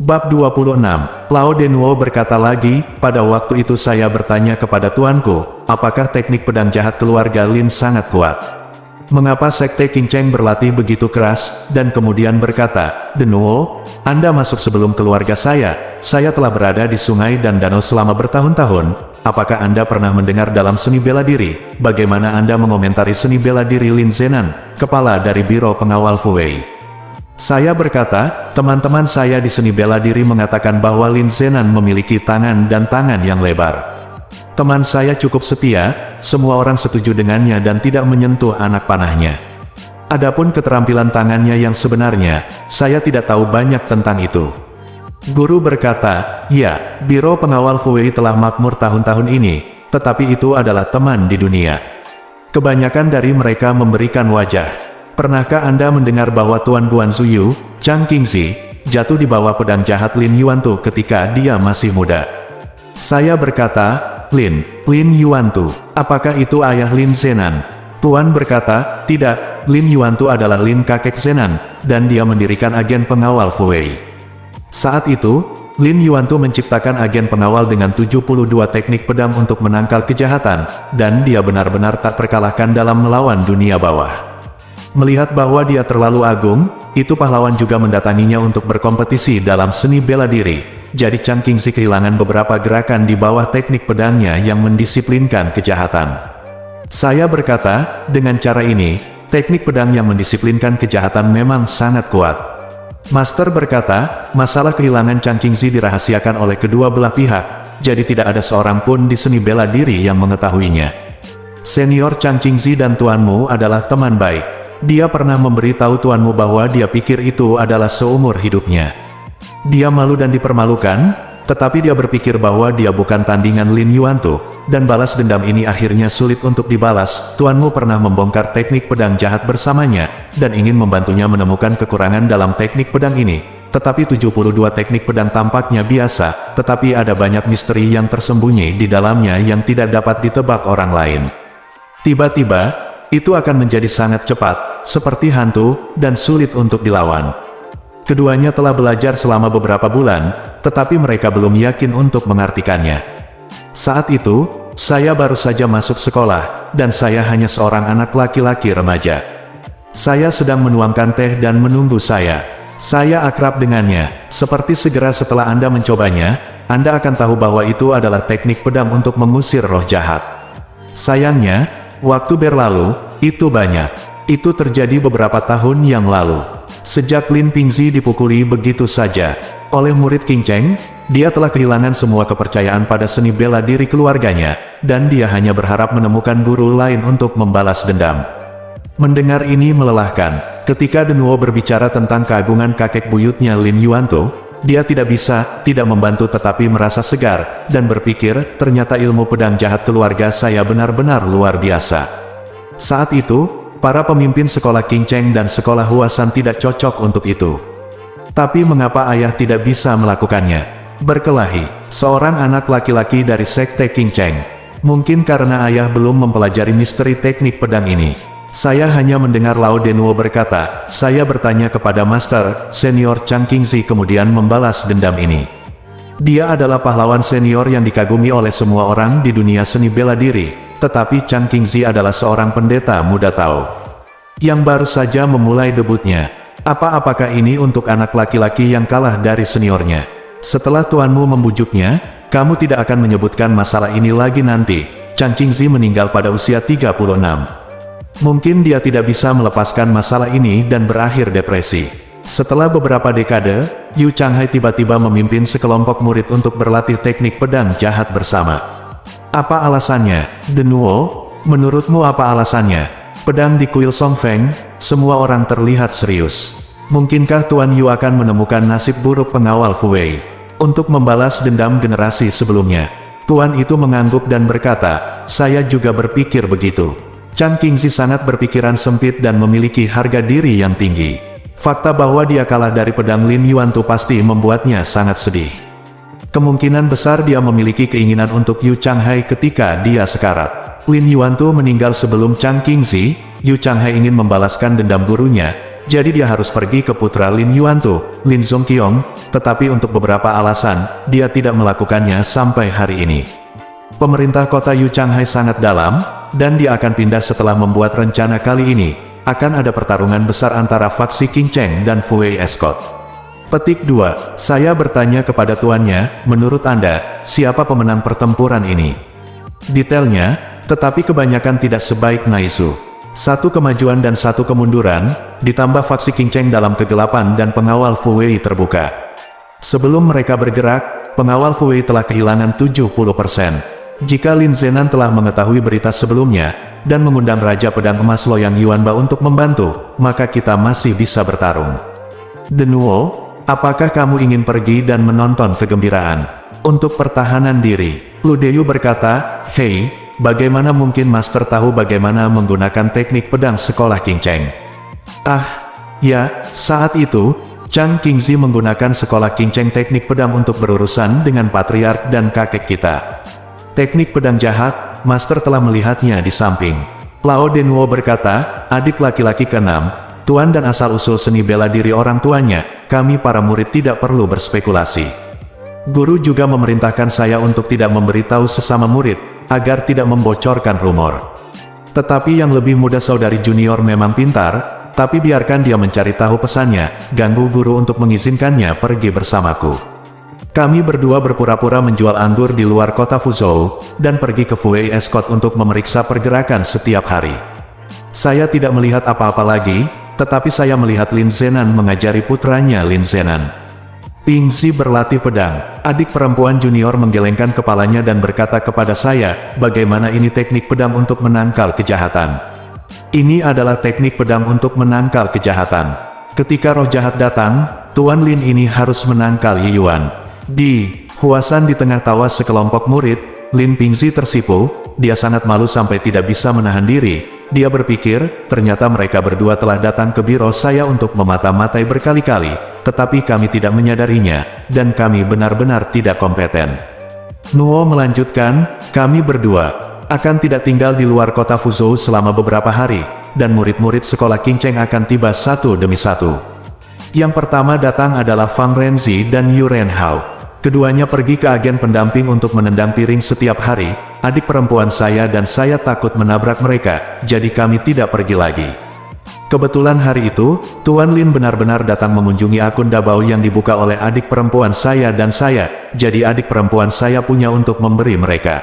Bab 26, Lao Denwo berkata lagi, pada waktu itu saya bertanya kepada tuanku, apakah teknik pedang jahat keluarga Lin sangat kuat? Mengapa Sekte King Cheng berlatih begitu keras, dan kemudian berkata, Denwo, Anda masuk sebelum keluarga saya telah berada di sungai dan danau selama bertahun-tahun, apakah Anda pernah mendengar dalam seni bela diri, bagaimana Anda mengomentari seni bela diri Lin Zenan, kepala dari Biro Pengawal Fu Wei? Saya berkata, teman-teman saya di seni bela diri mengatakan bahwa Lin Zenan memiliki tangan dan tangan yang lebar. Teman saya cukup setia, semua orang setuju dengannya dan tidak menyentuh anak panahnya. Adapun keterampilan tangannya yang sebenarnya, saya tidak tahu banyak tentang itu. Guru berkata, ya, Biro Pengawal Fu Wei telah makmur tahun-tahun ini, tetapi itu adalah teman di dunia. Kebanyakan dari mereka memberikan wajah. Pernahkah Anda mendengar bahwa Tuan Guan Zuyu, Chang Qingzi, jatuh di bawah pedang jahat Lin Yuantu ketika dia masih muda? Saya berkata, Lin Yuantu, apakah itu ayah Lin Zenan? Tuan berkata, tidak, Lin Yuantu adalah Lin kakek Zenan, dan dia mendirikan agen pengawal Fu Wei. Saat itu, Lin Yuantu menciptakan agen pengawal dengan 72 teknik pedang untuk menangkal kejahatan, dan dia benar-benar tak terkalahkan dalam melawan dunia bawah. Melihat bahwa dia terlalu agung, itu pahlawan juga mendatanginya untuk berkompetisi dalam seni bela diri. Jadi Chang Qingzi kehilangan beberapa gerakan di bawah teknik pedangnya yang mendisiplinkan kejahatan. Saya berkata, dengan cara ini, teknik pedang yang mendisiplinkan kejahatan memang sangat kuat. Master berkata, masalah kehilangan Chang Qingzi dirahasiakan oleh kedua belah pihak, jadi tidak ada seorang pun di seni bela diri yang mengetahuinya. Senior Chang Qingzi dan tuanmu adalah teman baik. Dia pernah memberitahu tuanmu bahwa dia pikir itu adalah seumur hidupnya. Dia malu dan dipermalukan, tetapi dia berpikir bahwa dia bukan tandingan Lin Yuantu, dan balas dendam ini akhirnya sulit untuk dibalas. Tuanmu pernah membongkar teknik pedang jahat bersamanya, dan ingin membantunya menemukan kekurangan dalam teknik pedang ini. Tetapi 72 teknik pedang tampaknya biasa, tetapi ada banyak misteri yang tersembunyi di dalamnya yang tidak dapat ditebak orang lain. Tiba-tiba, itu akan menjadi sangat cepat, seperti hantu, dan sulit untuk dilawan. Keduanya telah belajar selama beberapa bulan, tetapi mereka belum yakin untuk mengartikannya. Saat itu, saya baru saja masuk sekolah, dan saya hanya seorang anak laki-laki remaja. Saya sedang menuangkan teh dan menunggu saya. Saya akrab dengannya, seperti segera setelah Anda mencobanya, Anda akan tahu bahwa itu adalah teknik pedang untuk mengusir roh jahat. Sayangnya, waktu berlalu, itu banyak. Itu terjadi beberapa tahun yang lalu. Sejak Lin Pingzi dipukuli begitu saja oleh murid King Cheng, dia telah kehilangan semua kepercayaan pada seni bela diri keluarganya, dan dia hanya berharap menemukan guru lain untuk membalas dendam. Mendengar ini melelahkan. Ketika Denwo berbicara tentang keagungan kakek buyutnya Lin Yuantu, dia tidak membantu tetapi merasa segar, dan berpikir, ternyata ilmu pedang jahat keluarga saya benar-benar luar biasa. Saat itu, para pemimpin sekolah King Cheng dan sekolah Huasan tidak cocok untuk itu. Tapi mengapa ayah tidak bisa melakukannya? Berkelahi, seorang anak laki-laki dari Sekte King Cheng. Mungkin karena ayah belum mempelajari misteri teknik pedang ini. Saya hanya mendengar Lao Denwo berkata, saya bertanya kepada Master, Senior Chang Qingzi kemudian membalas dendam ini. Dia adalah pahlawan senior yang dikagumi oleh semua orang di dunia seni bela diri. Tetapi Chang Qingzi adalah seorang pendeta muda Tao, yang baru saja memulai debutnya. Apakah ini untuk anak laki-laki yang kalah dari seniornya? Setelah tuanmu membujuknya, kamu tidak akan menyebutkan masalah ini lagi nanti. Chang Qingzi meninggal pada usia 36. Mungkin dia tidak bisa melepaskan masalah ini dan berakhir depresi. Setelah beberapa dekade, Yu Changhai tiba-tiba memimpin sekelompok murid untuk berlatih teknik pedang jahat bersama. Apa alasannya, Denwo? Menurutmu apa alasannya? Pedang di kuil Song Feng, semua orang terlihat serius. Mungkinkah Tuan Yu akan menemukan nasib buruk pengawal Fu Wei untuk membalas dendam generasi sebelumnya? Tuan itu mengangguk dan berkata, saya juga berpikir begitu. Chang Qingzi sangat berpikiran sempit dan memiliki harga diri yang tinggi. Fakta bahwa dia kalah dari pedang Lin Yuantu pasti membuatnya sangat sedih. Kemungkinan besar dia memiliki keinginan untuk Yu Changhai ketika dia sekarat. Lin Yuantu meninggal sebelum Chang Qingzi, Yu Changhai ingin membalaskan dendam gurunya, Jadi dia harus pergi ke putra Lin Yuantu, Lin Zongqiong, tetapi untuk beberapa alasan, dia tidak melakukannya sampai hari ini. Pemerintah kota Yu Changhai sangat dalam, dan dia akan pindah setelah membuat rencana kali ini. Akan ada pertarungan besar antara faksi Qing Cheng dan Fu Wei Escort. Petik 2. Saya bertanya kepada tuannya, menurut Anda, siapa pemenang pertempuran ini? Detailnya, tetapi kebanyakan tidak sebaik Naisu. Satu kemajuan dan satu kemunduran, ditambah faksi Qing Cheng dalam kegelapan dan pengawal Fu Wei terbuka. Sebelum mereka bergerak, pengawal Fu Wei telah kehilangan 70%. Jika Lin Zenan telah mengetahui berita sebelumnya, dan mengundang Raja Pedang Emas Loyang Yuanba untuk membantu, maka kita masih bisa bertarung. Denuo, apakah kamu ingin pergi dan menonton kegembiraan? Untuk pertahanan diri, Lu Deyu berkata, "Hei, bagaimana mungkin Master tahu bagaimana menggunakan teknik pedang sekolah Qing Cheng?" Ya, saat itu, Chang Qingzi menggunakan sekolah Qing Cheng teknik pedang untuk berurusan dengan patriark dan kakek kita. Teknik pedang jahat, Master telah melihatnya di samping. Lao Denwo berkata, "Adik laki-laki ke-6, tuan dan asal-usul seni bela diri orang tuanya, kami para murid tidak perlu berspekulasi. Guru juga memerintahkan saya untuk tidak memberitahu sesama murid, agar tidak membocorkan rumor. Tetapi yang lebih muda saudari junior memang pintar, tapi biarkan dia mencari tahu pesannya, ganggu guru untuk mengizinkannya pergi bersamaku. Kami berdua berpura-pura menjual anggur di luar kota Fuzhou, dan pergi ke Fu Wei Escort untuk memeriksa pergerakan setiap hari. Saya tidak melihat apa-apa lagi, tetapi saya melihat Lin Zenan mengajari putranya Lin Zenan. Pingzi berlatih pedang." Adik perempuan junior menggelengkan kepalanya dan berkata kepada saya, "Bagaimana ini teknik pedang untuk menangkal kejahatan?" "Ini adalah teknik pedang untuk menangkal kejahatan. Ketika roh jahat datang, Tuan Lin ini harus menangkal Yi Yuan." Di Huasan di tengah tawa sekelompok murid, Lin Pingzi tersipu, dia sangat malu sampai tidak bisa menahan diri. Dia berpikir, ternyata mereka berdua telah datang ke biro saya untuk memata-matai berkali-kali, tetapi kami tidak menyadarinya, dan kami benar-benar tidak kompeten. Nuo melanjutkan, "Kami berdua akan tidak tinggal di luar kota Fuzhou selama beberapa hari, dan murid-murid sekolah Qing Cheng akan tiba satu demi satu. Yang pertama datang adalah Fang Renzi dan Yu Renhao. Keduanya pergi ke agen pendamping untuk menendang piring setiap hari. Adik perempuan saya dan saya takut menabrak mereka, jadi kami tidak pergi lagi. Kebetulan hari itu, Tuan Lin benar-benar datang mengunjungi akun Dabao yang dibuka oleh adik perempuan saya dan saya, jadi adik perempuan saya punya untuk memberi mereka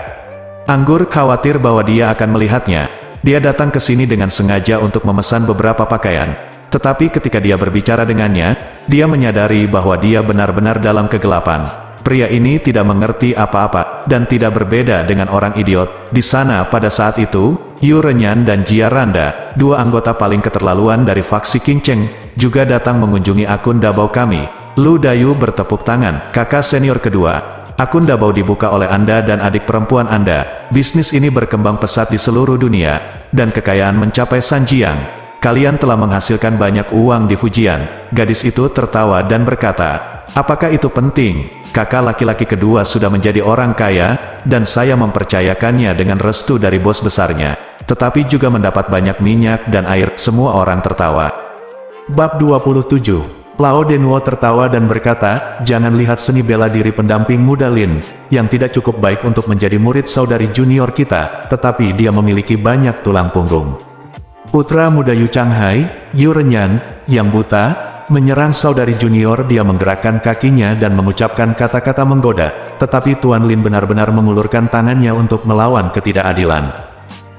anggur. Khawatir bahwa dia akan melihatnya, dia datang ke sini dengan sengaja untuk memesan beberapa pakaian. Tetapi ketika dia berbicara dengannya, dia menyadari bahwa dia benar-benar dalam kegelapan. Pria ini tidak mengerti apa-apa, dan tidak berbeda dengan orang idiot. Di sana pada saat itu, Yu Renyan dan Jia Randa, dua anggota paling keterlaluan dari faksi Qing Cheng, juga datang mengunjungi akun Dabao kami. Lu Dayu bertepuk tangan, "Kakak senior kedua, akun Dabao dibuka oleh Anda dan adik perempuan Anda. Bisnis ini berkembang pesat di seluruh dunia, dan kekayaan mencapai Sanjiang. Kalian telah menghasilkan banyak uang di Fujian." Gadis itu tertawa dan berkata, "Apakah itu penting? Kakak laki-laki kedua sudah menjadi orang kaya, dan saya mempercayakannya dengan restu dari bos besarnya. Tetapi juga mendapat banyak minyak dan air." Semua orang tertawa. Bab 27. Lao Denwo tertawa dan berkata, "Jangan lihat seni bela diri pendamping muda Lin, yang tidak cukup baik untuk menjadi murid saudari junior kita, tetapi dia memiliki banyak tulang punggung." Putra muda Yu Changhai, Yu Renyan, yang buta, menyerang saudari junior. Dia menggerakkan kakinya dan mengucapkan kata-kata menggoda, tetapi Tuan Lin benar-benar mengulurkan tangannya untuk melawan ketidakadilan.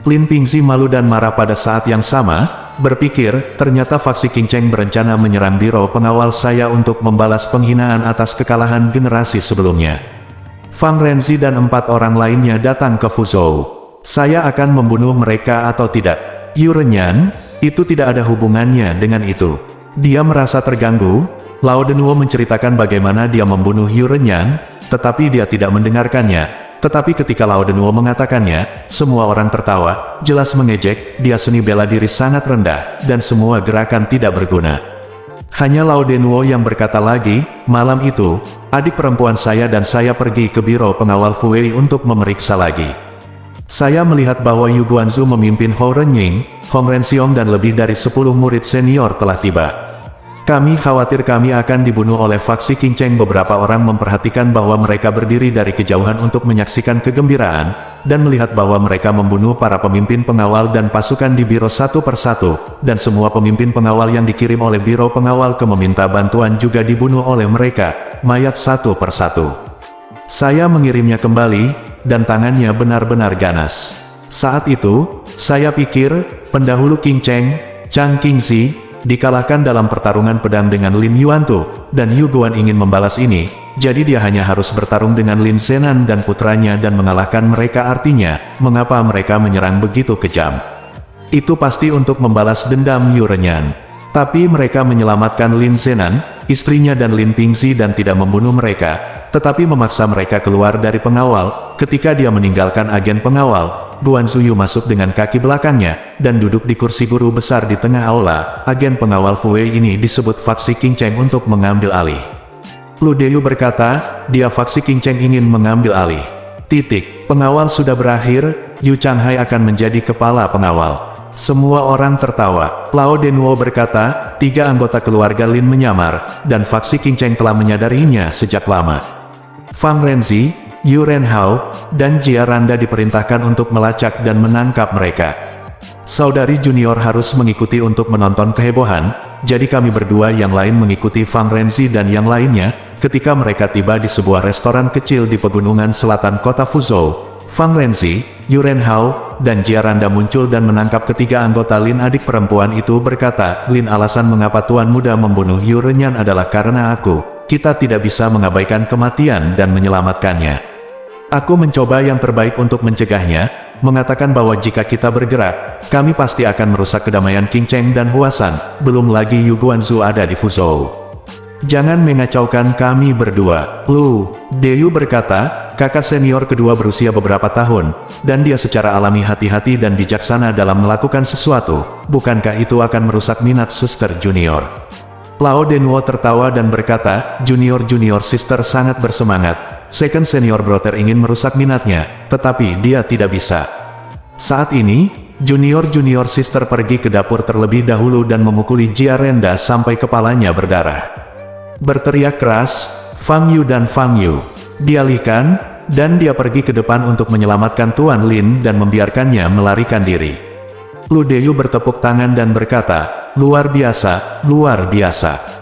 Lin Pingzi malu dan marah pada saat yang sama, berpikir, ternyata faksi Qing Cheng berencana menyerang biro pengawal saya untuk membalas penghinaan atas kekalahan generasi sebelumnya. Fang Renzi dan 4 orang lainnya datang ke Fuzhou. Saya akan membunuh mereka atau tidak? Yu Renyan, itu tidak ada hubungannya dengan itu. Dia merasa terganggu. Lao Denwo menceritakan bagaimana dia membunuh Yu Renyan, tetapi dia tidak mendengarkannya. Tetapi ketika Lao Denwo mengatakannya, semua orang tertawa, jelas mengejek, dia seni bela diri sangat rendah, dan semua gerakan tidak berguna. Hanya Lao Denwo yang berkata lagi, "Malam itu, adik perempuan saya dan saya pergi ke biro pengawal Fu Wei untuk memeriksa lagi. Saya melihat bahwa Yu Guanzu memimpin Hou Renying, Hong Renxiong dan lebih dari 10 murid senior telah tiba. Kami khawatir kami akan dibunuh oleh faksi Qing Cheng. Beberapa orang memperhatikan bahwa mereka berdiri dari kejauhan untuk menyaksikan kegembiraan, dan melihat bahwa mereka membunuh para pemimpin pengawal dan pasukan di biro satu persatu, dan semua pemimpin pengawal yang dikirim oleh biro pengawal ke meminta bantuan juga dibunuh oleh mereka, mayat satu persatu. Saya mengirimnya kembali, dan tangannya benar-benar ganas. Saat itu, saya pikir, pendahulu Qing Cheng, Chang Qingxi, dikalahkan dalam pertarungan pedang dengan Lin Yuantu, dan Yu Guan ingin membalas ini, jadi dia hanya harus bertarung dengan Lin Zenan dan putranya dan mengalahkan mereka. Artinya, mengapa mereka menyerang begitu kejam? Itu pasti untuk membalas dendam Yu Renyan. Tapi mereka menyelamatkan Lin Zenan, istrinya dan Lin Pingxi dan tidak membunuh mereka, tetapi memaksa mereka keluar dari pengawal. Ketika dia meninggalkan agen pengawal, Guanzu Yu masuk dengan kaki belakangnya, dan duduk di kursi guru besar di tengah aula. Agen pengawal Fu Wei ini disebut faksi Qing Cheng untuk mengambil alih. Lu Deyu berkata, dia faksi Qing Cheng ingin mengambil alih. Pengawal sudah berakhir, Yu Changhai akan menjadi kepala pengawal. Semua orang tertawa. Lao Denwo berkata, 3 anggota keluarga Lin menyamar, dan faksi Qing Cheng telah menyadarinya sejak lama. Fang Renzi, Yu Renhao, dan Jia Randa diperintahkan untuk melacak dan menangkap mereka. Saudari junior harus mengikuti untuk menonton kehebohan, jadi kami berdua yang lain mengikuti Fang Renzi dan yang lainnya. Ketika mereka tiba di sebuah restoran kecil di pegunungan selatan kota Fuzhou, Fang Renzi, Yu Renhao, dan Jia Randa muncul dan menangkap ketiga anggota Lin. Adik perempuan itu berkata, Lin, alasan mengapa Tuan Muda membunuh Yu Renyan adalah karena aku. Kita tidak bisa mengabaikan kematian dan menyelamatkannya. Aku mencoba yang terbaik untuk mencegahnya, mengatakan bahwa jika kita bergerak, kami pasti akan merusak kedamaian Qing Cheng dan Huasan, belum lagi Yu Guanzu ada di Fuzhou. Jangan mengacaukan kami berdua. Lu Deyu berkata, kakak senior kedua berusia beberapa tahun, dan dia secara alami hati-hati dan bijaksana dalam melakukan sesuatu. Bukankah itu akan merusak minat suster junior? Lao Denwo tertawa dan berkata, junior sister sangat bersemangat. Second senior brother ingin merusak minatnya, tetapi dia tidak bisa. Saat ini, junior sister pergi ke dapur terlebih dahulu dan memukuli Jia Renda sampai kepalanya berdarah. Berteriak keras, Fang Yu dan Fang Yu. Dialihkan, dan dia pergi ke depan untuk menyelamatkan Tuan Lin dan membiarkannya melarikan diri. Lu Deyu bertepuk tangan dan berkata, luar biasa, luar biasa.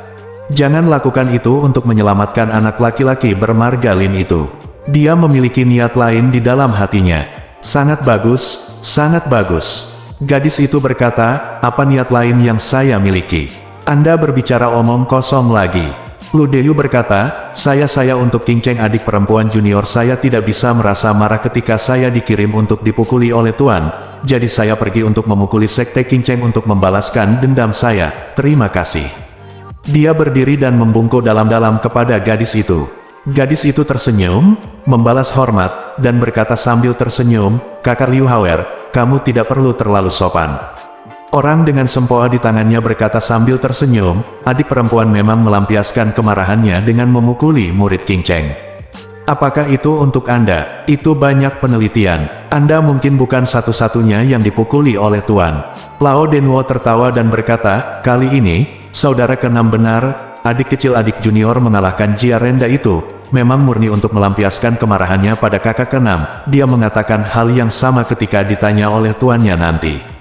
Jangan lakukan itu untuk menyelamatkan anak laki-laki bermarga Lin itu. Dia memiliki niat lain di dalam hatinya. Sangat bagus, sangat bagus. Gadis itu berkata, apa niat lain yang saya miliki? Anda berbicara omong kosong lagi. Lu Deyu berkata, saya untuk Qing Cheng adik perempuan junior saya tidak bisa merasa marah ketika saya dikirim untuk dipukuli oleh Tuan. Jadi saya pergi untuk memukuli sekte Qing Cheng untuk membalaskan dendam saya. Terima kasih. Dia berdiri dan membungkuk dalam-dalam kepada gadis itu. Gadis itu tersenyum, membalas hormat, dan berkata sambil tersenyum, kakak Liu Hauer, kamu tidak perlu terlalu sopan. Orang dengan sempoa di tangannya berkata sambil tersenyum, adik perempuan memang melampiaskan kemarahannya dengan memukuli murid Qing Cheng. Apakah itu untuk Anda? Itu banyak penelitian. Anda mungkin bukan satu-satunya yang dipukuli oleh Tuan. Lao Denwo tertawa dan berkata, kali ini, saudara keenam benar, adik kecil adik junior mengalahkan Jia Renda itu, memang murni untuk melampiaskan kemarahannya pada kakak keenam. Dia mengatakan hal yang sama ketika ditanya oleh tuannya nanti.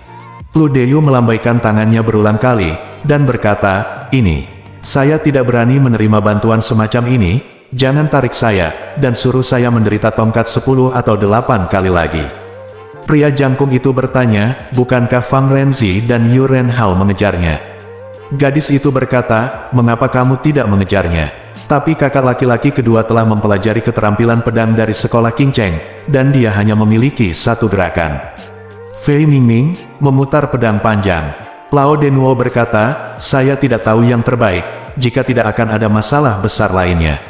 Lu Deyu melambaikan tangannya berulang kali, dan berkata, ini, saya tidak berani menerima bantuan semacam ini, jangan tarik saya, dan suruh saya menderita tongkat 10 atau 8 kali lagi. Pria jangkung itu bertanya, bukankah Fang Renzi dan Yu Renhao mengejarnya? Gadis itu berkata, mengapa kamu tidak mengejarnya? Tapi kakak laki-laki kedua telah mempelajari keterampilan pedang dari sekolah Qing Cheng, dan dia hanya memiliki satu gerakan. Fei Mingming, memutar pedang panjang. Lao Denwo berkata, saya tidak tahu yang terbaik, jika tidak akan ada masalah besar lainnya.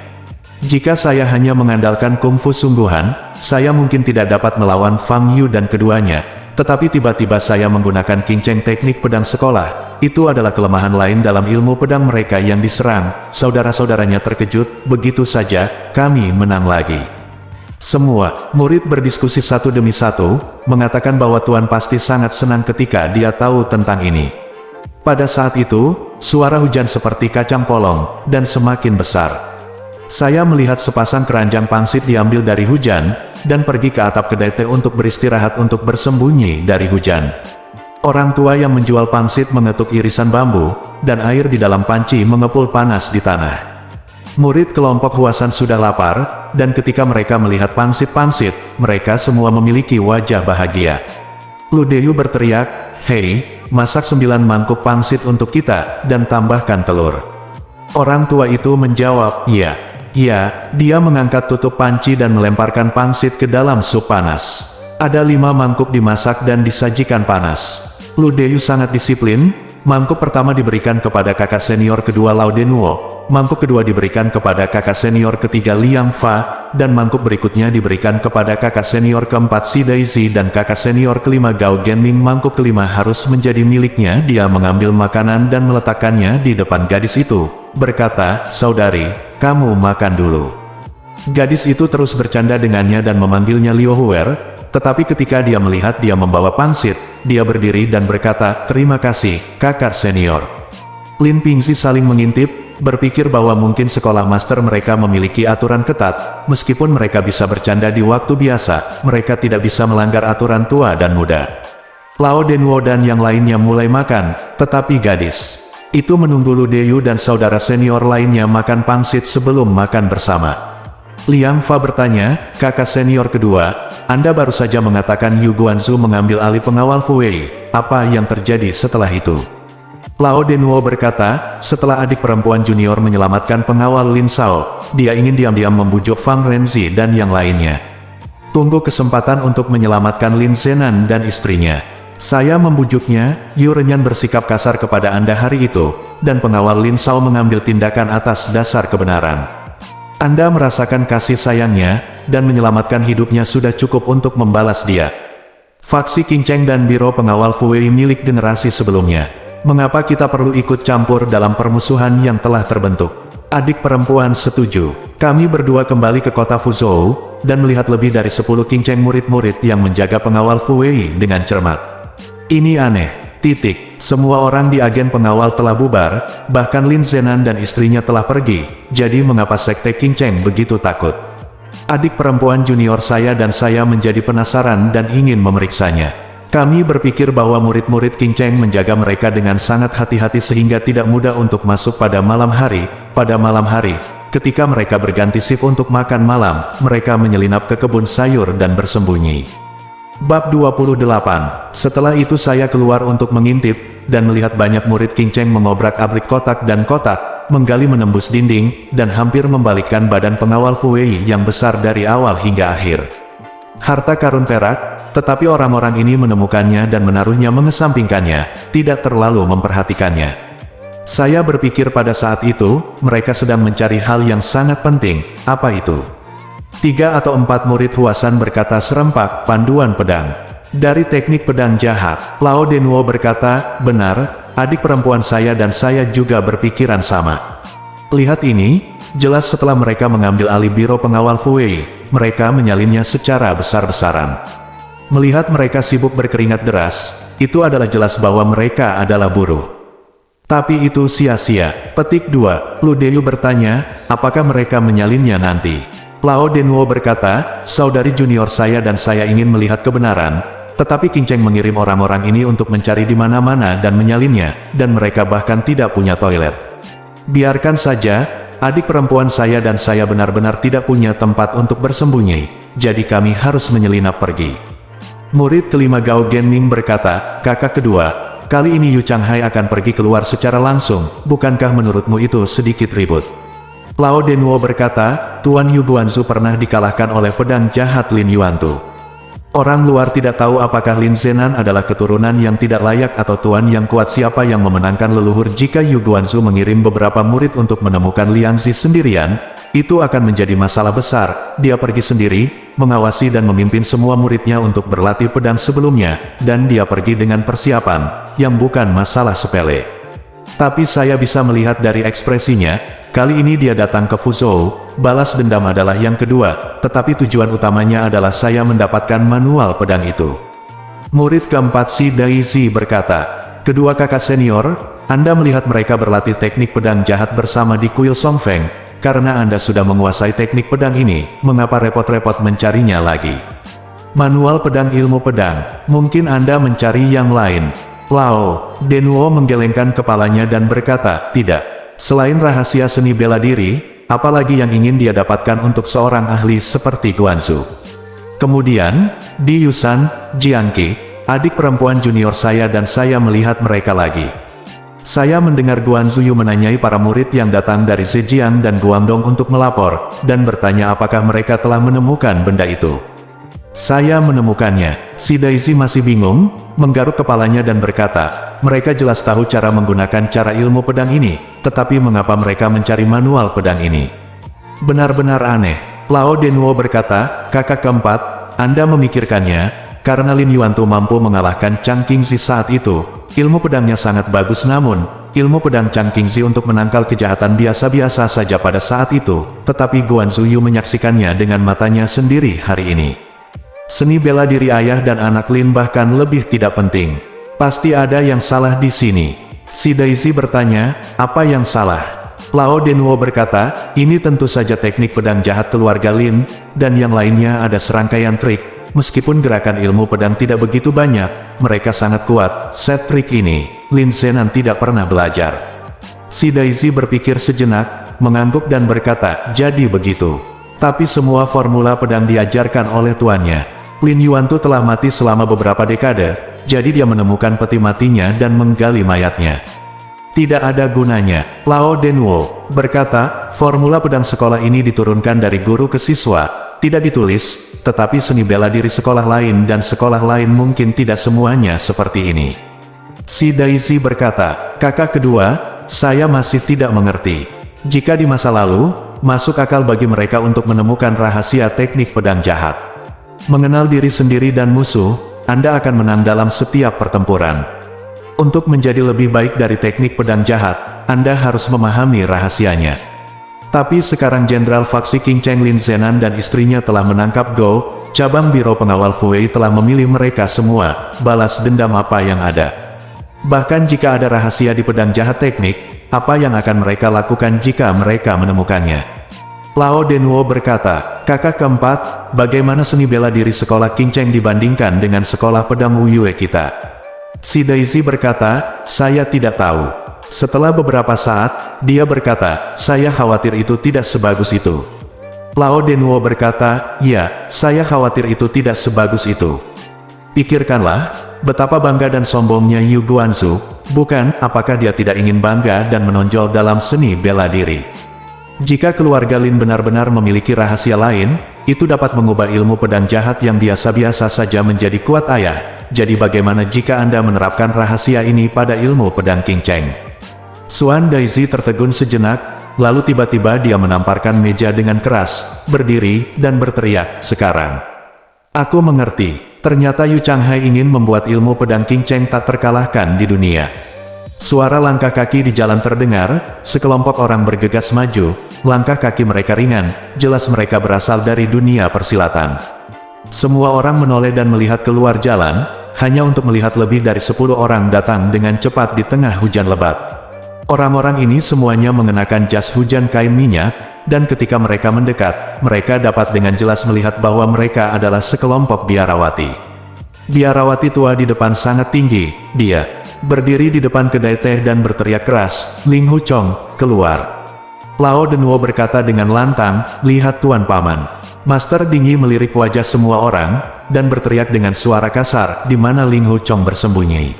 Jika saya hanya mengandalkan kungfu sungguhan, saya mungkin tidak dapat melawan Fang Yu dan keduanya. Tetapi tiba-tiba saya menggunakan Qing Cheng teknik pedang sekolah. Itu adalah kelemahan lain dalam ilmu pedang mereka yang diserang. Saudara-saudaranya terkejut, begitu saja, kami menang lagi. Semua murid berdiskusi satu demi satu, mengatakan bahwa Tuan pasti sangat senang ketika dia tahu tentang ini. Pada saat itu, suara hujan seperti kacang polong, dan semakin besar. Saya melihat sepasang keranjang pangsit diambil dari hujan, dan pergi ke atap kedai teh untuk beristirahat untuk bersembunyi dari hujan. Orang tua yang menjual pangsit mengetuk irisan bambu, dan air di dalam panci mengepul panas di tanah. Murid kelompok Huasan sudah lapar, dan ketika mereka melihat pangsit-pangsit, mereka semua memiliki wajah bahagia. Ludeyu berteriak, "Hei, masak 9 mangkuk pangsit untuk kita, dan tambahkan telur." Orang tua itu menjawab, "Iya, iya." Dia mengangkat tutup panci dan melemparkan pangsit ke dalam sup panas. Ada 5 mangkuk dimasak dan disajikan panas. Ludeyu sangat disiplin. Mangkuk pertama diberikan kepada kakak senior kedua Lao Denwo, mangkuk kedua diberikan kepada kakak senior ketiga Liang Fa, dan mangkuk berikutnya diberikan kepada kakak senior keempat Si Daisy dan kakak senior kelima Gao Genming. Mangkuk kelima harus menjadi miliknya. Dia mengambil makanan dan meletakkannya di depan gadis itu, berkata, "Saudari, kamu makan dulu." Gadis itu terus bercanda dengannya dan memanggilnya Liu Huer. Tetapi ketika dia melihat dia membawa pangsit, dia berdiri dan berkata, "Terima kasih, kakak senior." Lin Pingzi saling mengintip, berpikir bahwa mungkin sekolah master mereka memiliki aturan ketat. Meskipun mereka bisa bercanda di waktu biasa, mereka tidak bisa melanggar aturan tua dan muda. Lao Denwo dan yang lainnya mulai makan, tetapi gadis itu menunggu Ludeyu dan saudara senior lainnya makan pangsit sebelum makan bersama. Liang Fa bertanya, "Kakak senior kedua, Anda baru saja mengatakan Yu Guanzu mengambil alih pengawal Fu Wei. Apa yang terjadi setelah itu?" Lao Denwo berkata, "Setelah adik perempuan junior menyelamatkan pengawal Lin Sao, dia ingin diam-diam membujuk Fang Renzi dan yang lainnya. Tunggu kesempatan untuk menyelamatkan Lin Zenan dan istrinya. Saya membujuknya." Yu Renyan bersikap kasar kepada Anda hari itu, dan pengawal Lin Sao mengambil tindakan atas dasar kebenaran. Anda merasakan kasih sayangnya, dan menyelamatkan hidupnya sudah cukup untuk membalas dia. Faksi Qing Cheng dan Biro Pengawal Fu Wei milik generasi sebelumnya. Mengapa kita perlu ikut campur dalam permusuhan yang telah terbentuk? Adik perempuan setuju. Kami berdua kembali ke kota Fuzhou, dan melihat lebih dari 10 Qing Cheng murid-murid yang menjaga pengawal Fu Wei dengan cermat. Ini aneh. Semua orang di agen pengawal telah bubar, bahkan Lin Zenan dan istrinya telah pergi, jadi mengapa sekte Qing Cheng begitu takut? Adik perempuan junior saya dan saya menjadi penasaran dan ingin memeriksanya. Kami berpikir bahwa murid-murid Qing Cheng menjaga mereka dengan sangat hati-hati sehingga tidak mudah untuk masuk pada malam hari. Pada malam hari, ketika mereka berganti shift untuk makan malam, mereka menyelinap ke kebun sayur dan bersembunyi. Bab 28. Setelah itu saya keluar untuk mengintip, dan melihat banyak murid Qing Cheng mengobrak-abrik kotak dan kotak, menggali menembus dinding, dan hampir membalikkan badan pengawal Fu Wei yang besar dari awal hingga akhir. Harta karun perak, tetapi orang-orang ini menemukannya dan menaruhnya mengesampingkannya, tidak terlalu memperhatikannya. Saya berpikir pada saat itu, mereka sedang mencari hal yang sangat penting. Apa itu? 3 atau 4 murid Huasan berkata serempak, "Panduan pedang dari teknik pedang jahat." Lao Denwo berkata, "Benar, adik perempuan saya dan saya juga berpikiran sama. Lihat ini." Jelas setelah mereka mengambil alih biro pengawal Fu Wei, mereka menyalinnya secara besar-besaran. Melihat mereka sibuk berkeringat deras, itu adalah jelas bahwa mereka adalah buruh. Tapi itu sia-sia. Petik 2. Ludeyu bertanya, apakah mereka menyalinnya nanti? Lao Denwo berkata, "Saudari junior saya dan saya ingin melihat kebenaran, tetapi Qing Cheng mengirim orang-orang ini untuk mencari di mana-mana dan menyalinnya, dan mereka bahkan tidak punya toilet. Biarkan saja, adik perempuan saya dan saya benar-benar tidak punya tempat untuk bersembunyi, jadi kami harus menyelinap pergi." Murid kelima Gao Genming berkata, "Kakak kedua, kali ini Yu Changhai akan pergi keluar secara langsung, bukankah menurutmu itu sedikit ribut?" Lao Denwo berkata, "Tuan Yu Guanzu pernah dikalahkan oleh pedang jahat Lin Yuantu. Orang luar tidak tahu apakah Lin Zenan adalah keturunan yang tidak layak atau tuan yang kuat. Siapa yang memenangkan leluhur? Jika Yu Guanzu mengirim beberapa murid untuk menemukan Liang Zi sendirian, itu akan menjadi masalah besar. Dia pergi sendiri, mengawasi dan memimpin semua muridnya untuk berlatih pedang sebelumnya, dan dia pergi dengan persiapan, yang bukan masalah sepele. Tapi saya bisa melihat dari ekspresinya, Kali ini dia datang ke Fuzhou, balas dendam adalah yang kedua, tetapi tujuan utamanya adalah saya mendapatkan manual pedang itu. Murid keempat si Daisy berkata, kedua kakak senior, Anda melihat mereka berlatih teknik pedang jahat bersama di kuil Songfeng, karena Anda sudah menguasai teknik pedang ini, mengapa repot-repot mencarinya lagi? Manual pedang ilmu pedang, mungkin Anda mencari yang lain. Lao Denwo menggelengkan kepalanya dan berkata, tidak. Selain rahasia seni bela diri, apalagi yang ingin dia dapatkan untuk seorang ahli seperti Guanzu? Kemudian, di Yusan, Jiangqi, adik perempuan junior saya dan saya melihat mereka lagi. Saya mendengar Guanzu Yu menanyai para murid yang datang dari Zhejiang dan Guangdong untuk melapor, dan bertanya apakah mereka telah menemukan benda itu. Saya menemukannya. Si Daisy masih bingung, menggaruk kepalanya dan berkata, mereka jelas tahu cara menggunakan cara ilmu pedang ini, tetapi mengapa mereka mencari manual pedang ini? Benar-benar aneh. Lao Denwo berkata, kakak keempat, Anda memikirkannya, karena Lin Yuantu mampu mengalahkan Chang Qingzi saat itu. Ilmu pedangnya sangat bagus namun, ilmu pedang Chang Qingzi untuk menangkal kejahatan biasa-biasa saja pada saat itu, tetapi Guanzu Yu menyaksikannya dengan matanya sendiri hari ini. Seni bela diri ayah dan anak Lin bahkan lebih tidak penting. Pasti ada yang salah di sini. Si Daisy bertanya, apa yang salah? Lao Denwo berkata, ini tentu saja teknik pedang jahat keluarga Lin, dan yang lainnya ada serangkaian trik. Meskipun gerakan ilmu pedang tidak begitu banyak, mereka sangat kuat. Set trik ini, Lin Zenan tidak pernah belajar. Si Daisy berpikir sejenak, mengangguk dan berkata, jadi begitu. Tapi semua formula pedang diajarkan oleh tuannya. Lin Yuantu telah mati selama beberapa dekade, jadi dia menemukan peti matinya dan menggali mayatnya. Tidak ada gunanya. Lao Denwo berkata, formula pedang sekolah ini diturunkan dari guru ke siswa, tidak ditulis, tetapi seni bela diri sekolah lain dan sekolah lain mungkin tidak semuanya seperti ini. Si Daisy berkata, kakak kedua, saya masih tidak mengerti. Jika di masa lalu, masuk akal bagi mereka untuk menemukan rahasia teknik pedang jahat. Mengenal diri sendiri dan musuh, Anda akan menang dalam setiap pertempuran. Untuk menjadi lebih baik dari teknik pedang jahat, Anda harus memahami rahasianya. Tapi sekarang Jenderal Faksi King Cheng Lin Zenan dan istrinya telah menangkap Go, cabang biro pengawal Fuwei telah memilih mereka semua, balas dendam apa yang ada. Bahkan jika ada rahasia di pedang jahat teknik, apa yang akan mereka lakukan jika mereka menemukannya? Lao Denwo berkata, kakak keempat, bagaimana seni bela diri sekolah King Cheng dibandingkan dengan sekolah pedang Wu Yue kita? Si Daisy berkata, saya tidak tahu. Setelah beberapa saat, dia berkata, saya khawatir itu tidak sebagus itu. Lao Denwo berkata, ya, saya khawatir itu tidak sebagus itu. Pikirkanlah, betapa bangga dan sombongnya Yu Guanzu, bukan, apakah dia tidak ingin bangga dan menonjol dalam seni bela diri. Jika keluarga Lin benar-benar memiliki rahasia lain, itu dapat mengubah ilmu pedang jahat yang biasa-biasa saja menjadi kuat ayah. Jadi bagaimana jika Anda menerapkan rahasia ini pada ilmu pedang King Cheng? Suan Daisy tertegun sejenak, lalu tiba-tiba dia menamparkan meja dengan keras, berdiri, dan berteriak, sekarang. Aku mengerti, ternyata Yu Changhai ingin membuat ilmu pedang King Cheng tak terkalahkan di dunia. Suara langkah kaki di jalan terdengar, sekelompok orang bergegas maju, langkah kaki mereka ringan, jelas mereka berasal dari dunia persilatan. Semua orang menoleh dan melihat keluar jalan, hanya untuk melihat lebih dari 10 orang datang dengan cepat di tengah hujan lebat. Orang-orang ini semuanya mengenakan jas hujan kain minyak, dan ketika mereka mendekat, mereka dapat dengan jelas melihat bahwa mereka adalah sekelompok biarawati. Biarawati tua di depan sangat tinggi, dia berdiri di depan kedai teh dan berteriak keras, Ling Hu Chong, keluar. Lao Denwo berkata dengan lantang, lihat Tuan Paman. Master Dingyi melirik wajah semua orang, dan berteriak dengan suara kasar, di mana Ling Hu Chong bersembunyi.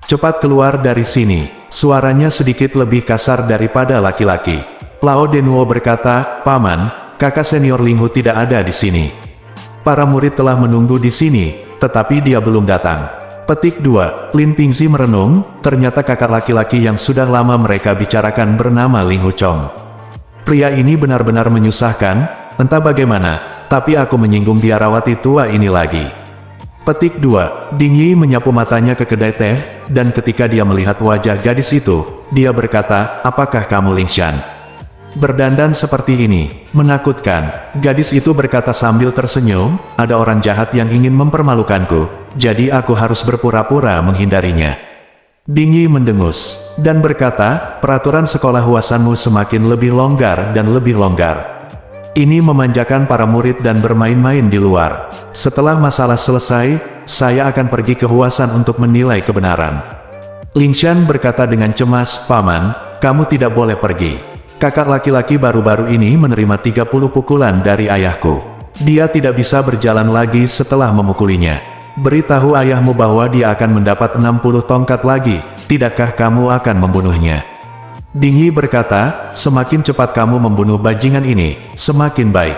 Cepat keluar dari sini. Suaranya sedikit lebih kasar daripada laki-laki. Lao Denwo berkata, Paman, kakak senior Ling Hu tidak ada di sini. Para murid telah menunggu di sini, tetapi dia belum datang. Petik 2. Lin Pingzi merenung, ternyata kakak laki-laki yang sudah lama mereka bicarakan bernama Ling Hu Chong. Pria ini benar-benar menyusahkan, entah bagaimana, tapi aku menyinggung biarawati tua ini lagi. Petik 2. Ding Yi menyapu matanya ke kedai teh, dan ketika dia melihat wajah gadis itu, dia berkata, apakah kamu Ling Shan? Berdandan seperti ini, menakutkan. Gadis itu berkata sambil tersenyum, ada orang jahat yang ingin mempermalukanku, jadi aku harus berpura-pura menghindarinya. Ding Yi mendengus, dan berkata, peraturan sekolah huasanmu semakin lebih longgar dan lebih longgar. Ini memanjakan para murid dan bermain-main di luar. Setelah masalah selesai, saya akan pergi ke huasan untuk menilai kebenaran. Lingshan berkata dengan cemas, Paman, kamu tidak boleh pergi. Kakak laki-laki baru-baru ini menerima 30 pukulan dari ayahku. Dia tidak bisa berjalan lagi setelah memukulinya. Beritahu ayahmu bahwa dia akan mendapat 60 tongkat lagi, tidakkah kamu akan membunuhnya? Ding Yi berkata, semakin cepat kamu membunuh bajingan ini, semakin baik.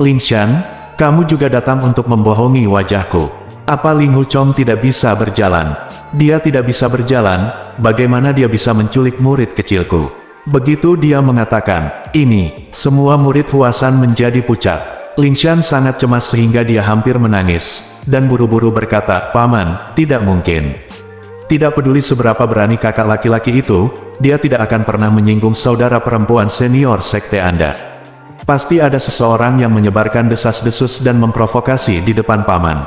Lingshan, kamu juga datang untuk membohongi wajahku. Apa Ling Huchong tidak bisa berjalan? Dia tidak bisa berjalan, bagaimana dia bisa menculik murid kecilku? Begitu dia mengatakan, ini, semua murid huasan menjadi pucat. Lingshan sangat cemas sehingga dia hampir menangis, dan buru-buru berkata, Paman, tidak mungkin. Tidak peduli seberapa berani kakak laki-laki itu, dia tidak akan pernah menyinggung saudara perempuan senior sekte Anda. Pasti ada seseorang yang menyebarkan desas-desus dan memprovokasi di depan Paman.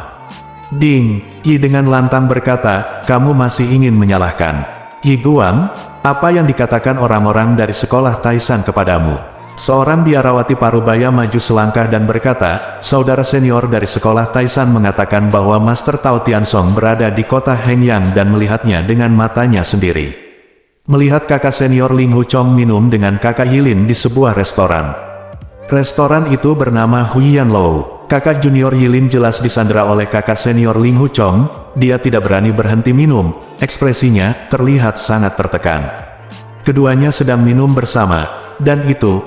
Ding Yi dengan lantang berkata, kamu masih ingin menyalahkan Yi Guang? Apa yang dikatakan orang-orang dari sekolah Taisan kepadamu? Seorang biarawati parubaya maju selangkah dan berkata, saudara senior dari sekolah Taisan mengatakan bahwa Master Tao Tiansong berada di kota Hengyang dan melihatnya dengan matanya sendiri. Melihat kakak senior Ling Huchong minum dengan kakak Yilin di sebuah restoran. Restoran itu bernama Huiyan Lou. Kakak junior Yilin jelas disandera oleh kakak senior Ling Huchong, dia tidak berani berhenti minum, ekspresinya terlihat sangat tertekan. Keduanya sedang minum bersama, dan itu,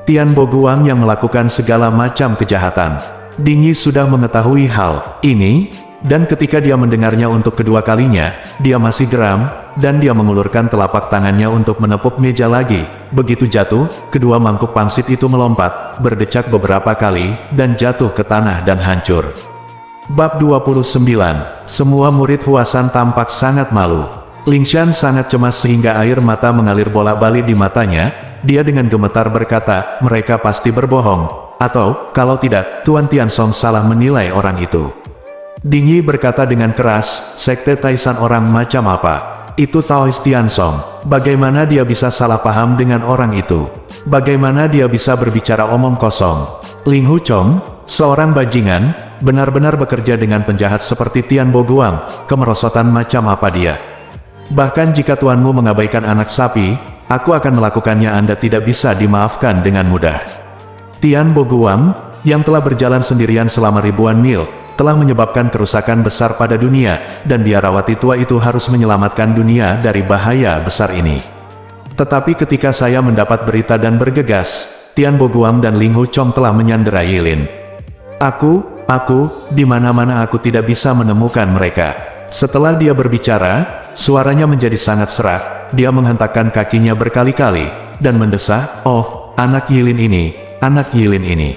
Tian Boguang yang melakukan segala macam kejahatan. Ding Yi sudah mengetahui hal ini, dan ketika dia mendengarnya untuk kedua kalinya, dia masih geram, dan dia mengulurkan telapak tangannya untuk menepuk meja lagi. Begitu jatuh, kedua mangkuk pangsit itu melompat, berdecak beberapa kali, dan jatuh ke tanah dan hancur. Bab 29. Semua murid huasan tampak sangat malu. Lingshan sangat cemas sehingga air mata mengalir bolak-balik di matanya. Dia dengan gemetar berkata, mereka pasti berbohong. Atau, kalau tidak, Tuan Tiansong salah menilai orang itu. Ding Yi berkata dengan keras, sekte Taisan orang macam apa? Itu Taois Tiansong. Bagaimana dia bisa salah paham dengan orang itu? Bagaimana dia bisa berbicara omong kosong? Ling Huchong, seorang bajingan, benar-benar bekerja dengan penjahat seperti Tian Boguang, kemerosotan macam apa dia? Bahkan jika tuanmu mengabaikan anak sapi, aku akan melakukannya. Anda tidak bisa dimaafkan dengan mudah. Tian Boguang, yang telah berjalan sendirian selama ribuan mil, telah menyebabkan kerusakan besar pada dunia, dan biarawati tua itu harus menyelamatkan dunia dari bahaya besar ini. Tetapi ketika saya mendapat berita dan bergegas, Tian Boguang dan Ling Huchong telah menyandera Yilin. Aku, di mana-mana aku tidak bisa menemukan mereka. Setelah dia berbicara, suaranya menjadi sangat serak, dia menghentakkan kakinya berkali-kali, dan mendesah, oh, anak Yilin ini.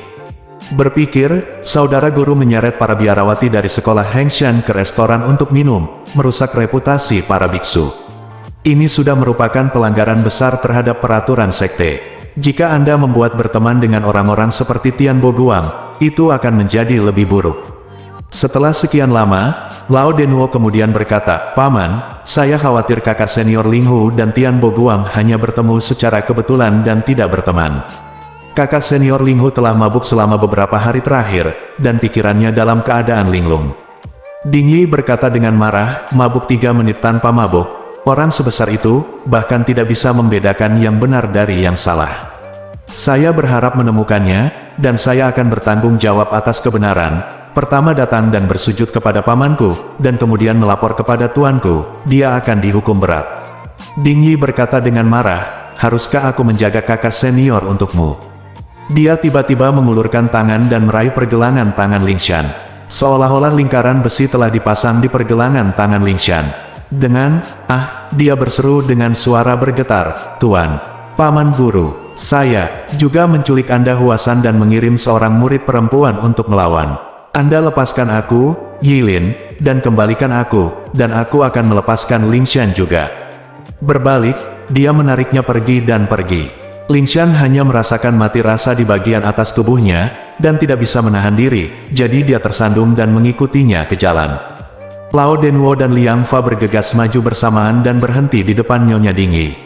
Berpikir, saudara guru menyeret para biarawati dari sekolah Hengshan ke restoran untuk minum, merusak reputasi para biksu. Ini sudah merupakan pelanggaran besar terhadap peraturan sekte. Jika Anda membuat berteman dengan orang-orang seperti Tian Boguang, itu akan menjadi lebih buruk. Setelah sekian lama, Lao Denwo kemudian berkata, Paman, saya khawatir kakak senior Ling Hu dan Tian Boguang hanya bertemu secara kebetulan dan tidak berteman. Kakak senior Ling Hu telah mabuk selama beberapa hari terakhir, dan pikirannya dalam keadaan linglung. Ding Yi berkata dengan marah, mabuk 3 menit tanpa mabuk, orang sebesar itu, bahkan tidak bisa membedakan yang benar dari yang salah. Saya berharap menemukannya, dan saya akan bertanggung jawab atas kebenaran. Pertama datang dan bersujud kepada pamanku, dan kemudian melapor kepada tuanku, dia akan dihukum berat. Ding Yi berkata dengan marah, haruskah aku menjaga kakak senior untukmu? Dia tiba-tiba mengulurkan tangan dan meraih pergelangan tangan Lingshan. Seolah-olah lingkaran besi telah dipasang di pergelangan tangan Lingshan. Dia berseru dengan suara bergetar, Tuan, Paman Guru, saya juga menculik Anda huasan dan mengirim seorang murid perempuan untuk melawan. Anda lepaskan aku, Yilin, dan kembalikan aku, dan aku akan melepaskan Lingshan juga. Berbalik, dia menariknya pergi dan pergi. Lingshan hanya merasakan mati rasa di bagian atas tubuhnya, dan tidak bisa menahan diri, jadi dia tersandung dan mengikutinya ke jalan. Lao Denwo dan Liang Fa bergegas maju bersamaan dan berhenti di depan Nyonya Dingyi.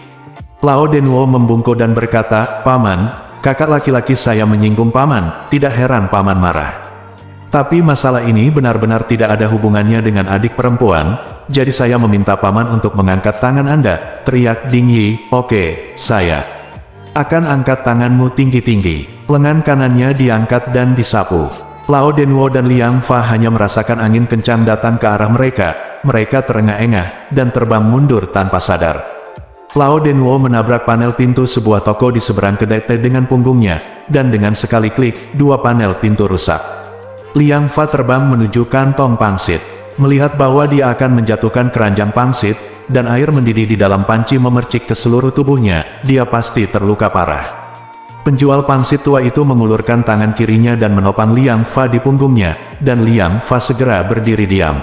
Lao Denwo membungkuk dan berkata, "Paman, kakak laki-laki saya menyinggung Paman, tidak heran Paman marah. Tapi masalah ini benar-benar tidak ada hubungannya dengan adik perempuan, jadi saya meminta Paman untuk mengangkat tangan Anda," teriak Dingyi. "Oke, saya akan angkat tanganmu tinggi-tinggi." Lengan kanannya diangkat dan disapu. Lao Denwo dan Liang Fa hanya merasakan angin kencang datang ke arah mereka. Mereka terengah-engah dan terbang mundur tanpa sadar. Lao Denwo menabrak panel pintu sebuah toko di seberang kedai teh dengan punggungnya, dan dengan sekali klik, 2 panel pintu rusak. Liang Fa terbang menuju kantong pangsit. Melihat bahwa dia akan menjatuhkan keranjang pangsit, dan air mendidih di dalam panci memercik ke seluruh tubuhnya, dia pasti terluka parah. Penjual pangsit tua itu mengulurkan tangan kirinya dan menopang Liang Fa di punggungnya, dan Liang Fa segera berdiri diam.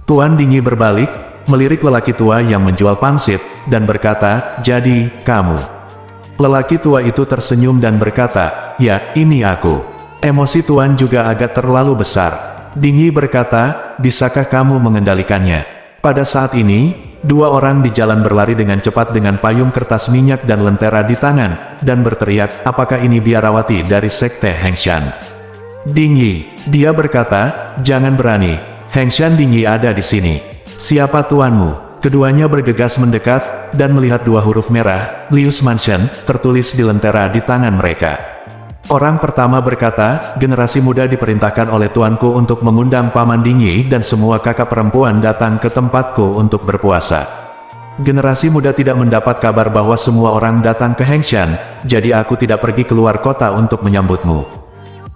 Tuan Dingyi berbalik, melirik lelaki tua yang menjual pangsit, dan berkata, "Jadi, kamu?" Lelaki tua itu tersenyum dan berkata, "Ya, ini aku." Emosi Tuan juga agak terlalu besar. Dingyi berkata, "Bisakah kamu mengendalikannya?" Pada saat ini, 2 orang di jalan berlari dengan cepat dengan payung kertas minyak dan lentera di tangan, dan berteriak, "Apakah ini biarawati dari Sekte Hengshan?" "Dingyi," dia berkata, "jangan berani. Hengshan Dingyi ada di sini." "Siapa tuanmu?" Keduanya bergegas mendekat, dan melihat 2 huruf merah, Lius Mansion, tertulis di lentera di tangan mereka. Orang pertama berkata, "Generasi muda diperintahkan oleh tuanku untuk mengundang Paman Dingyi dan semua kakak perempuan datang ke tempatku untuk berpuasa. Generasi muda tidak mendapat kabar bahwa semua orang datang ke Hengshan, jadi aku tidak pergi keluar kota untuk menyambutmu.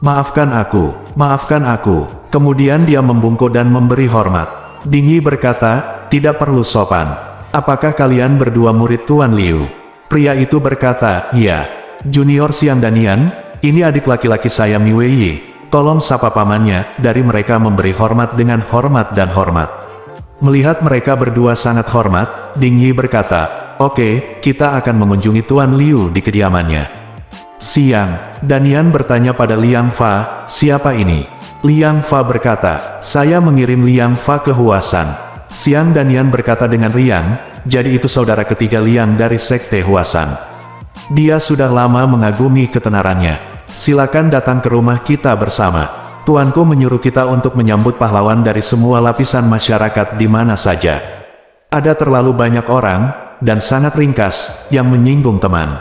Maafkan aku, maafkan aku." Kemudian dia membungkuk dan memberi hormat. Dingyi berkata, "Tidak perlu sopan. Apakah kalian berdua murid Tuan Liu?" Pria itu berkata, "Iya. Junior Xiang Danian, ini adik laki-laki saya Mi Weiyi. Tolong sapa pamannya." Dari mereka memberi hormat dengan hormat dan hormat. Melihat mereka berdua sangat hormat, Dingyi berkata, "Oke, kita akan mengunjungi Tuan Liu di kediamannya." Xiang Danian bertanya pada Liang Fa, "Siapa ini?" Liang Fa berkata, "Saya mengirim Liang Fa ke Huasan." Xiang Danian berkata dengan riang, "Jadi itu saudara ketiga Liang dari Sekte Huasan. Dia sudah lama mengagumi ketenarannya. Silakan datang ke rumah kita bersama. Tuanku menyuruh kita untuk menyambut pahlawan dari semua lapisan masyarakat di mana saja. Ada terlalu banyak orang, dan sangat ringkas, yang menyinggung teman.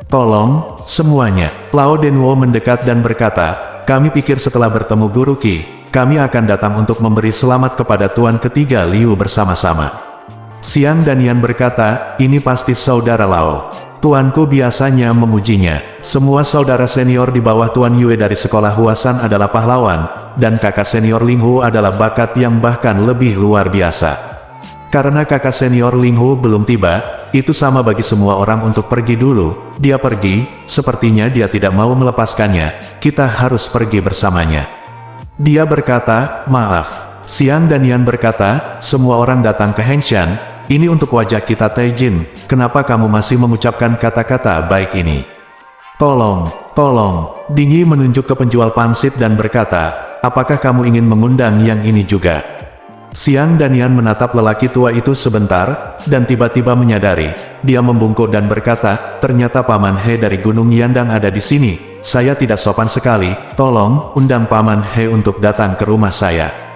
Tolong, semuanya." Lao Denwo mendekat dan berkata, "Kami pikir setelah bertemu Guru Qi, kami akan datang untuk memberi selamat kepada Tuan ketiga Liu bersama-sama." Xiang Danian berkata, "Ini pasti saudara Lao. Tuanku biasanya memujinya. Semua saudara senior di bawah Tuan Yue dari sekolah Huasan adalah pahlawan, dan kakak senior Ling Hu adalah bakat yang bahkan lebih luar biasa. Karena kakak senior Ling Hu belum tiba, itu sama bagi semua orang untuk pergi dulu. Dia pergi, sepertinya dia tidak mau melepaskannya. Kita harus pergi bersamanya." Dia berkata, "Maaf." Xiang Danian berkata, "Semua orang datang ke Hengshan. Ini untuk wajah kita Taijin, kenapa kamu masih mengucapkan kata-kata baik ini? Tolong, tolong." Dingyi menunjuk ke penjual pangsit dan berkata, "Apakah kamu ingin mengundang yang ini juga?" Xiang Danian menatap lelaki tua itu sebentar, dan tiba-tiba menyadari. Dia membungkuk dan berkata, "Ternyata Paman He dari Gunung Yandang ada di sini. Saya tidak sopan sekali, tolong, undang Paman He untuk datang ke rumah saya."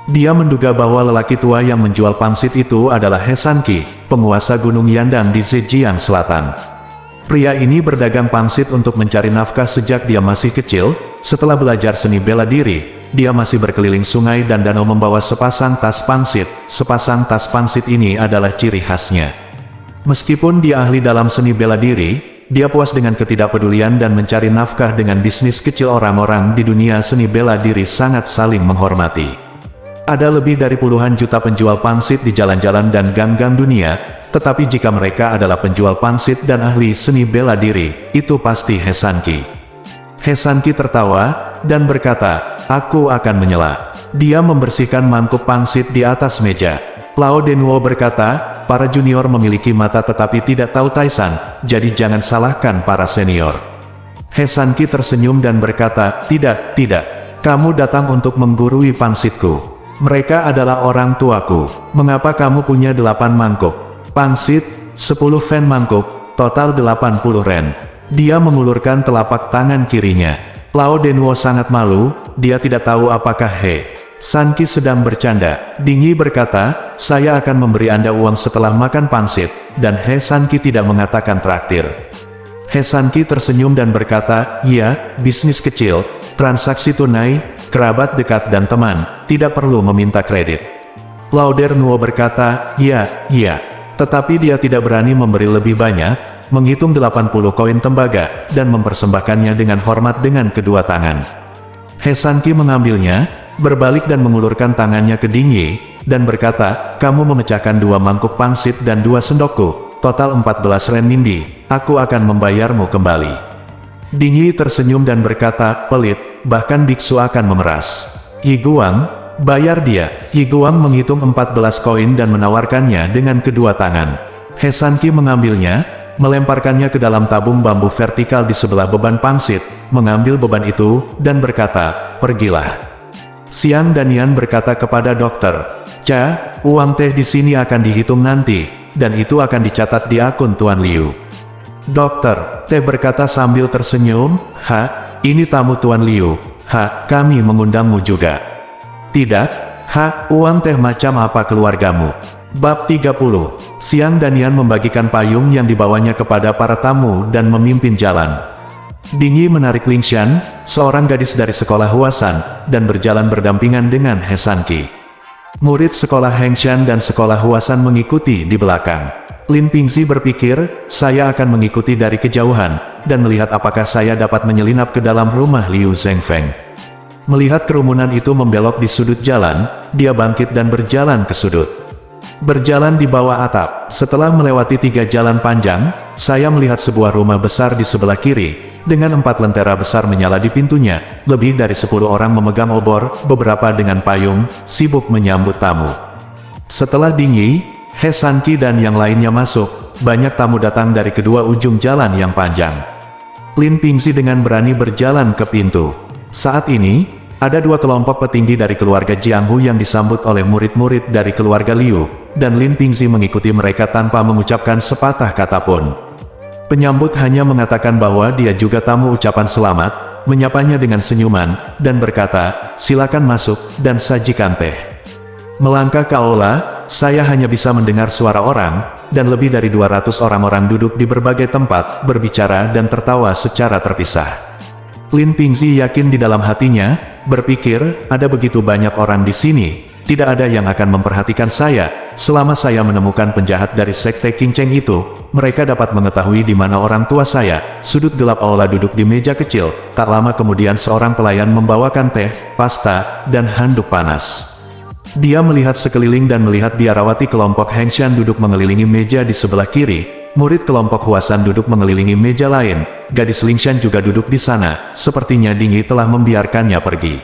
Dia menduga bahwa lelaki tua yang menjual pangsit itu adalah He Sanqi, penguasa Gunung Yandang di Zhejiang Selatan. Pria ini berdagang pangsit untuk mencari nafkah sejak dia masih kecil. Setelah belajar seni bela diri, dia masih berkeliling sungai dan danau membawa sepasang tas pangsit. Sepasang tas pangsit ini adalah ciri khasnya. Meskipun dia ahli dalam seni bela diri, dia puas dengan ketidakpedulian dan mencari nafkah dengan bisnis kecil. Orang-orang di dunia seni bela diri sangat saling menghormati. Ada lebih dari puluhan juta penjual pangsit di jalan-jalan dan gang-gang dunia, tetapi jika mereka adalah penjual pangsit dan ahli seni bela diri, itu pasti He Sanqi. He Sanqi tertawa, dan berkata, "Aku akan menyela." Dia membersihkan mangkuk pangsit di atas meja. Lao Denwo berkata, para junior memiliki mata tetapi tidak tahu Taisan, jadi jangan salahkan para senior. He Sanqi tersenyum dan berkata, tidak, kamu datang untuk menggurui pangsitku. Mereka adalah orang tuaku. Mengapa kamu punya 8 mangkuk? Pangsit, 10 fen mangkuk, total 80 ren. Dia mengulurkan telapak tangan kirinya. Lao Denwo sangat malu, dia tidak tahu apakah He Sanqi sedang bercanda. Dingyi berkata, saya akan memberi Anda uang setelah makan pangsit, dan He Sanqi tidak mengatakan traktir. He Sanqi tersenyum dan berkata, ya, bisnis kecil, transaksi tunai, kerabat dekat dan teman, tidak perlu meminta kredit. Lao Denwo berkata, ya, tetapi dia tidak berani memberi lebih banyak, menghitung 80 koin tembaga, dan mempersembahkannya dengan hormat dengan kedua tangan. He Sanqi mengambilnya, berbalik dan mengulurkan tangannya ke Dingyi, dan berkata, kamu memecahkan 2 mangkuk pangsit dan 2 sendokku, total 14 ren nindi, aku akan membayarmu kembali. Dingyi tersenyum dan berkata, pelit, bahkan biksu akan memeras. Higuang, bayar dia. Higuang menghitung 14 koin dan menawarkannya dengan kedua tangan. He Sanqi mengambilnya, melemparkannya ke dalam tabung bambu vertikal di sebelah beban pangsit, mengambil beban itu, dan berkata, pergilah. Xiang Danian berkata kepada dokter, uang teh di sini akan dihitung nanti, dan itu akan dicatat di akun Tuan Liu. Dokter, teh berkata sambil tersenyum, ini tamu Tuan Liu, kami mengundangmu juga. Tidak, uang teh macam apa keluargamu? Bab 30, Xiang Danian membagikan payung yang dibawanya kepada para tamu dan memimpin jalan. Dingyi menarik Lingshan, seorang gadis dari sekolah Huasan, dan berjalan berdampingan dengan He Sanqi. Murid sekolah Hengshan dan sekolah Huasan mengikuti di belakang. Lin Pingzi berpikir, saya akan mengikuti dari kejauhan, dan melihat apakah saya dapat menyelinap ke dalam rumah Liu Zhengfeng. Melihat kerumunan itu membelok di sudut jalan, dia bangkit dan berjalan ke sudut. Berjalan di bawah atap, setelah melewati 3 jalan panjang, saya melihat sebuah rumah besar di sebelah kiri, dengan 4 lentera besar menyala di pintunya, lebih dari 10 orang memegang obor, beberapa dengan payung, sibuk menyambut tamu. Setelah Dingyi, He Sanqi dan yang lainnya masuk, banyak tamu datang dari kedua ujung jalan yang panjang. Lin Pingzi dengan berani berjalan ke pintu. Saat ini, ada 2 kelompok petinggi dari keluarga Jianghu yang disambut oleh murid-murid dari keluarga Liu, dan Lin Pingzi mengikuti mereka tanpa mengucapkan sepatah kata pun. Penyambut hanya mengatakan bahwa dia juga tamu ucapan selamat, menyapanya dengan senyuman, dan berkata, silakan masuk, dan sajikan teh. Melangkah ke aula, saya hanya bisa mendengar suara orang, dan lebih dari 200 orang-orang duduk di berbagai tempat, berbicara dan tertawa secara terpisah. Lin Pingzi yakin di dalam hatinya, berpikir, ada begitu banyak orang di sini, tidak ada yang akan memperhatikan saya, selama saya menemukan penjahat dari sekte Qingcheng itu, mereka dapat mengetahui di mana orang tua saya. Sudut gelap aula duduk di meja kecil, tak lama kemudian seorang pelayan membawakan teh, pasta, dan handuk panas. Dia melihat sekeliling dan melihat biarawati kelompok Hengshan duduk mengelilingi meja di sebelah kiri, murid kelompok Huasan duduk mengelilingi meja lain, gadis Lingshan juga duduk di sana, sepertinya Dingyi telah membiarkannya pergi.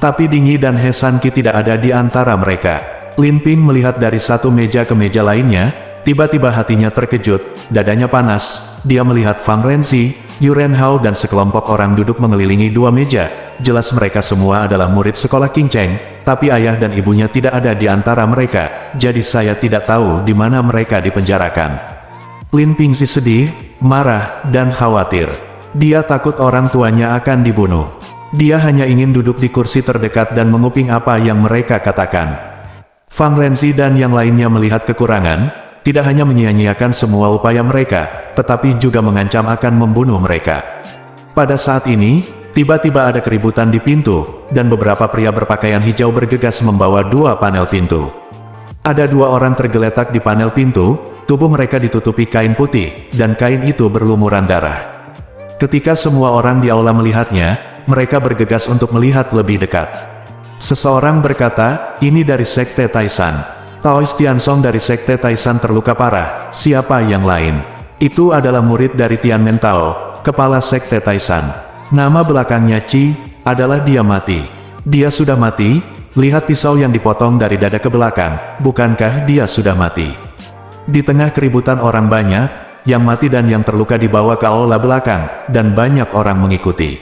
Tapi Dingyi dan He Sanqi tidak ada di antara mereka. Lin Ping melihat dari satu meja ke meja lainnya, tiba-tiba hatinya terkejut, dadanya panas, dia melihat Fang Renzi, Yu Renhao dan sekelompok orang duduk mengelilingi 2 meja. Jelas mereka semua adalah murid sekolah Qingcheng, tapi ayah dan ibunya tidak ada di antara mereka, jadi saya tidak tahu di mana mereka dipenjarakan. Lin Pingzi sedih, marah, dan khawatir. Dia takut orang tuanya akan dibunuh. Dia hanya ingin duduk di kursi terdekat dan menguping apa yang mereka katakan. Fang Renzi dan yang lainnya melihat kekurangan, tidak hanya menyia-nyiakan semua upaya mereka, tetapi juga mengancam akan membunuh mereka. Pada saat ini, tiba-tiba ada keributan di pintu, dan beberapa pria berpakaian hijau bergegas membawa 2 panel pintu. Ada 2 orang tergeletak di panel pintu, tubuh mereka ditutupi kain putih, dan kain itu berlumuran darah. Ketika semua orang di aula melihatnya, mereka bergegas untuk melihat lebih dekat. Seseorang berkata, ini dari sekte Taisan. Taois Tiansong dari sekte Taisan terluka parah, siapa yang lain? Itu adalah murid dari Tianmen Tao, kepala sekte Taisan. Nama belakangnya Qi, adalah dia mati. Dia sudah mati, lihat pisau yang dipotong dari dada ke belakang, bukankah dia sudah mati? Di tengah keributan orang banyak, yang mati dan yang terluka dibawa ke aula belakang, dan banyak orang mengikuti.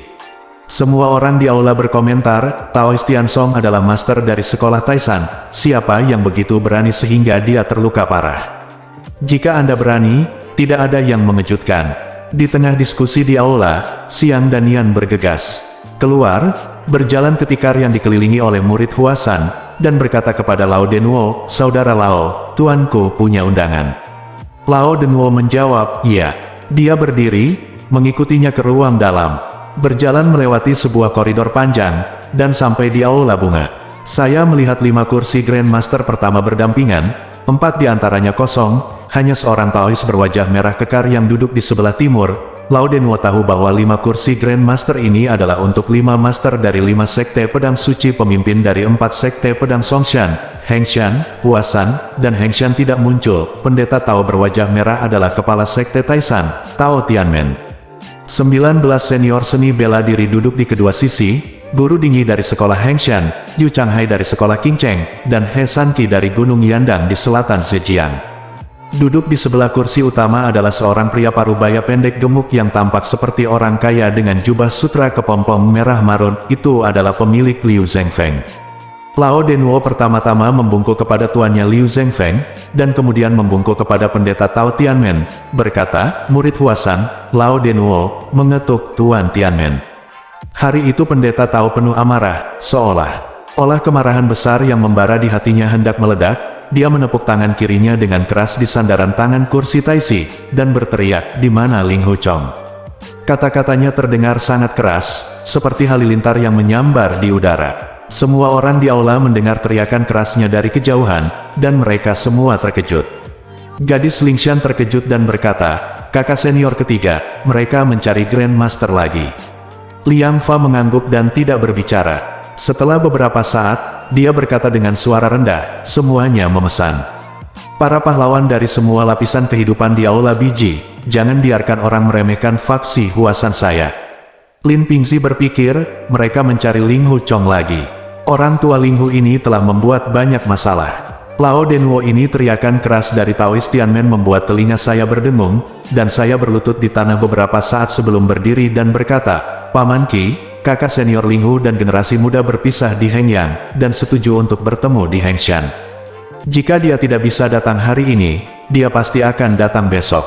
Semua orang di aula berkomentar, Taoist Tiansong adalah master dari sekolah Taisan, siapa yang begitu berani sehingga dia terluka parah? Jika Anda berani, tidak ada yang mengejutkan. Di tengah diskusi di aula, Xiang dan Yan bergegas keluar, berjalan ke tikar yang dikelilingi oleh murid Huasan, dan berkata kepada Lao Denwo, "Saudara Lao, tuanku punya undangan." Lao Denwo menjawab, "Iya." Dia berdiri, mengikutinya ke ruang dalam, berjalan melewati sebuah koridor panjang, dan sampai di aula bunga. Saya melihat 5 kursi Grandmaster pertama berdampingan, 4 di antaranya kosong. Hanya seorang Taoist berwajah merah kekar yang duduk di sebelah timur. Lao Denwo tahu bahwa 5 kursi Grandmaster ini adalah untuk 5 master dari 5 sekte pedang suci, pemimpin dari 4 sekte pedang Songshan, Hengshan, Huasan, dan Hengshan tidak muncul. Pendeta Tao berwajah merah adalah kepala sekte Taisan, Tao Tianmen. 19 senior seni bela diri duduk di kedua sisi, guru Dingyi dari sekolah Hengshan, Yu Changhai dari sekolah Qingcheng, dan He Sanqi dari Gunung Yandang di selatan Zhejiang. Duduk di sebelah kursi utama adalah seorang pria parubaya pendek gemuk yang tampak seperti orang kaya dengan jubah sutra kepompong merah marun. Itu adalah pemilik Liu Zhengfeng. Lao Denwo pertama-tama membungkuk kepada tuannya Liu Zhengfeng, dan kemudian membungkuk kepada pendeta Tao Tianmen, berkata, "Murid Huasan." Lao Denwo mengetuk Tuan Tianmen. Hari itu pendeta Tao penuh amarah, seolah-olah kemarahan besar yang membara di hatinya hendak meledak. Dia menepuk tangan kirinya dengan keras di sandaran tangan kursi Taisi, dan berteriak, "Di mana Ling Huchong?" Kata-katanya terdengar sangat keras, seperti halilintar yang menyambar di udara. Semua orang di aula mendengar teriakan kerasnya dari kejauhan, dan mereka semua terkejut. Gadis Lingshan terkejut dan berkata, "Kakak senior ketiga, mereka mencari Grandmaster lagi." Liang Fa mengangguk dan tidak berbicara. Setelah beberapa saat, dia berkata dengan suara rendah, "Semuanya memesan." Para pahlawan dari semua lapisan kehidupan di aula biji, jangan biarkan orang meremehkan faksi Huasan saya. Lin Pingzi berpikir, mereka mencari Ling Huchong lagi. Orang tua Ling Hu ini telah membuat banyak masalah. Lao Denwo ini teriakan keras dari Taoist Tianmen membuat telinga saya berdengung, dan saya berlutut di tanah beberapa saat sebelum berdiri dan berkata, "Paman Qi, kakak senior Ling Hu dan generasi muda berpisah di Hengyang, dan setuju untuk bertemu di Hengshan. Jika dia tidak bisa datang hari ini, dia pasti akan datang besok."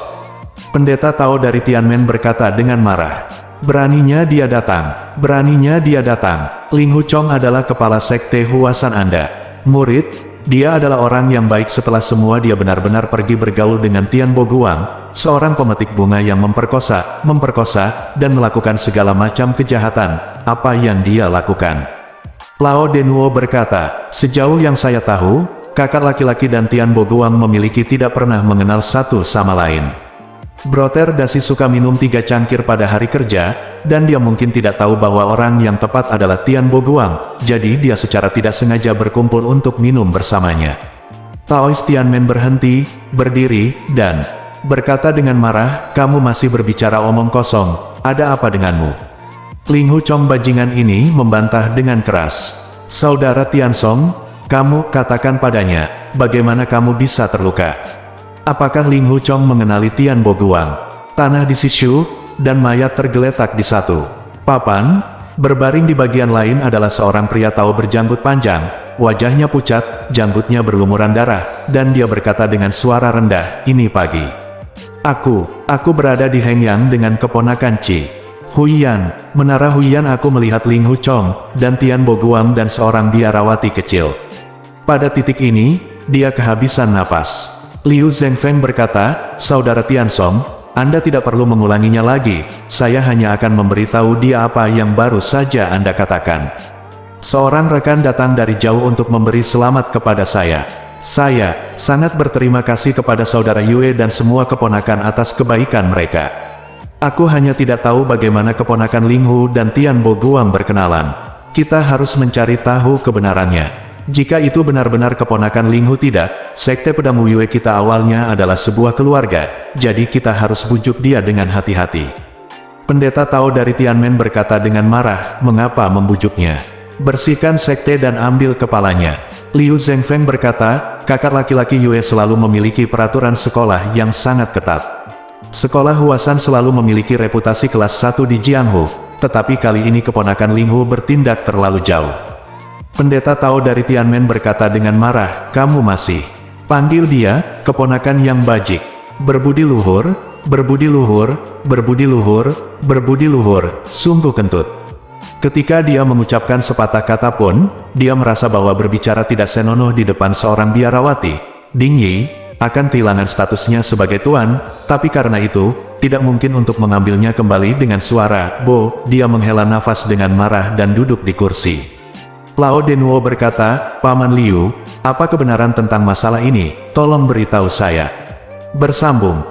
Pendeta Tao dari Tianmen berkata dengan marah, "Beraninya dia datang, beraninya dia datang. Ling Huchong adalah kepala sekte Huasan Anda. Murid, dia adalah orang yang baik. Setelah semua dia benar-benar pergi bergaul dengan Tian Boguang, seorang pemetik bunga yang memperkosa, dan melakukan segala macam kejahatan. Apa yang dia lakukan?" Lao Denwo berkata, "Sejauh yang saya tahu, kakak laki-laki dan Tian Boguang memiliki tidak pernah mengenal satu sama lain. Brother Dasi suka minum 3 cangkir pada hari kerja, dan dia mungkin tidak tahu bahwa orang yang tepat adalah Tian Boguang, jadi dia secara tidak sengaja berkumpul untuk minum bersamanya." Taoist Tianmen berhenti, berdiri, dan berkata dengan marah, "Kamu masih berbicara omong kosong, ada apa denganmu?" Ling Huchong bajingan ini membantah dengan keras, "Saudara Tiansong, kamu katakan padanya, bagaimana kamu bisa terluka? Apakah Ling Huchong mengenali Tian Boguang?" Tanah di Sishu, dan mayat tergeletak di satu papan. Berbaring di bagian lain adalah seorang pria Tao berjanggut panjang, wajahnya pucat, janggutnya berlumuran darah, dan dia berkata dengan suara rendah, "Ini pagi. Aku berada di Hengyang dengan keponakan Qi Huiyan, Menara Huiyan. Aku melihat Ling Huchong, dan Tian Boguang dan seorang biarawati kecil. Pada titik ini, dia kehabisan napas." Liu Zhengfeng berkata, "Saudara Tiansong, Anda tidak perlu mengulanginya lagi, saya hanya akan memberitahu dia apa yang baru saja Anda katakan. Seorang rekan datang dari jauh untuk memberi selamat kepada saya. Saya sangat berterima kasih kepada saudara Yue dan semua keponakan atas kebaikan mereka. Aku hanya tidak tahu bagaimana keponakan Ling Hu dan Tian Boguang berkenalan. Kita harus mencari tahu kebenarannya. Jika itu benar-benar keponakan Ling Hu, tidak, sekte pedang Yue kita awalnya adalah sebuah keluarga, jadi kita harus bujuk dia dengan hati-hati." Pendeta Tao dari Tianmen berkata dengan marah, "Mengapa membujuknya? Bersihkan sekte dan ambil kepalanya. Liu Zhengfeng berkata, kakak laki-laki Yue selalu memiliki peraturan sekolah yang sangat ketat. Sekolah Huasan selalu memiliki reputasi kelas 1 di Jianghu, tetapi kali ini keponakan Ling Hu bertindak terlalu jauh. Pendeta Tao dari Tianmen berkata dengan marah, kamu masih panggil dia, keponakan yang bajik. Berbudi luhur, berbudi luhur, berbudi luhur, berbudi luhur, sungguh kentut. Ketika dia mengucapkan sepatah kata pun, dia merasa bahwa berbicara tidak senonoh di depan seorang biarawati, Ding Yi, akan kehilangan statusnya sebagai tuan, tapi karena itu, tidak mungkin untuk mengambilnya kembali dengan suara, Bo, dia menghela nafas dengan marah dan duduk di kursi. Lao Denwo berkata, Paman Liu, apa kebenaran tentang masalah ini, tolong beritahu saya. Bersambung.